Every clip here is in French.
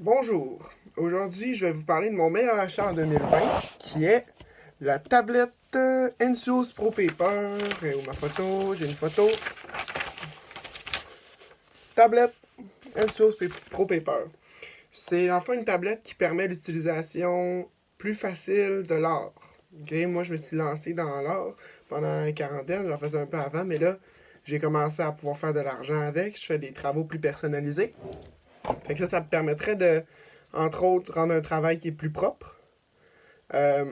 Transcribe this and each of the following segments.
Bonjour, aujourd'hui je vais vous parler de mon meilleur achat en 2020 qui est la tablette Asus Pro Paper. Et où ma photo, j'ai une photo. Tablette Asus Pro Paper. C'est enfin une tablette qui permet l'utilisation plus facile de l'art. Okay? Moi je me suis lancé dans l'art pendant la quarantaine, j'en faisais un peu avant, mais là j'ai commencé à pouvoir faire de l'argent avec, je fais des travaux plus personnalisés. Fait que ça me permettrait de, entre autres, rendre un travail qui est plus propre. Euh,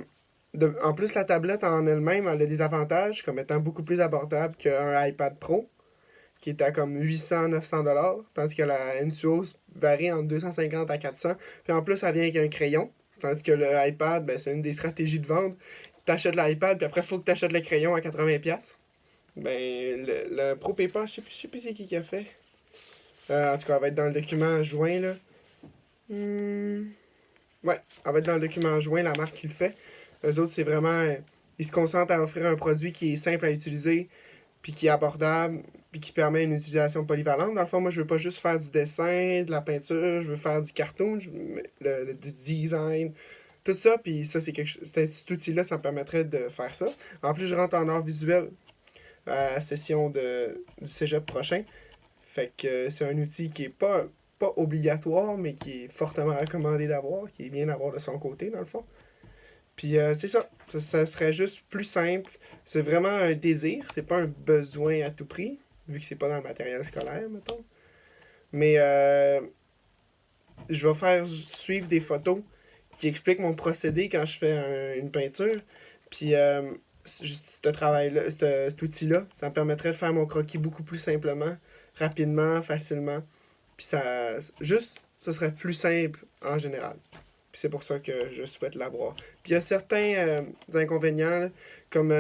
en plus, la tablette en elle-même, elle a des avantages comme étant beaucoup plus abordable qu'un iPad Pro, qui est à comme 800-900$, tandis que la Asus varie entre 250 à 400$. Puis en plus, elle vient avec un crayon, tandis que le iPad, ben, c'est une des stratégies de vente. T'achètes l'iPad, puis après, il faut que tu achètes le crayon à 80$. Ben, le Pro Paper, je sais plus c'est qui a fait. En tout cas, elle va être dans le document joint, là. Ouais, elle va être dans le document joint, la marque qui le fait. Eux autres, c'est vraiment. Ils se concentrent à offrir un produit qui est simple à utiliser, puis qui est abordable, puis qui permet une utilisation polyvalente. Dans le fond, moi, je veux pas juste faire du dessin, de la peinture, je veux faire du cartoon, du design, tout ça. Puis ça, c'est quelque chose. Cet outil-là, ça me permettrait de faire ça. En plus, je rentre en art visuel à la session du cégep prochain. Fait que c'est un outil qui est pas obligatoire, mais qui est fortement recommandé d'avoir, qui est bien d'avoir de son côté, dans le fond. Puis c'est ça. Ça serait juste plus simple. C'est vraiment un désir, c'est pas un besoin à tout prix, vu que c'est pas dans le matériel scolaire, mettons. Mais je vais faire suivre des photos qui expliquent mon procédé quand je fais une peinture. Puis ce travail-là, cet outil-là, ça me permettrait de faire mon croquis beaucoup plus simplement, rapidement, facilement. Puis juste, ce serait plus simple en général. Puis c'est pour ça que je souhaite l'avoir. Puis il y a certains inconvénients, là, comme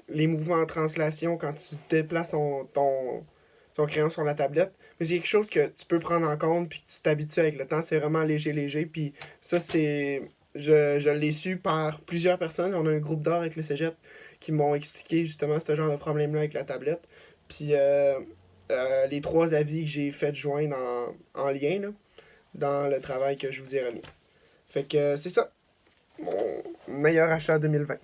les mouvements en translation quand tu déplaces ton crayon sur la tablette. Mais c'est quelque chose que tu peux prendre en compte puis que tu t'habitues avec le temps. C'est vraiment léger, léger. Puis ça, c'est. Je l'ai su par plusieurs personnes. On a un groupe d'art avec le cégep qui m'ont expliqué justement ce genre de problème-là avec la tablette. Puis les trois avis que j'ai fait joindre en lien là, dans le travail que je vous ai remis. Fait que c'est ça, mon meilleur achat 2020.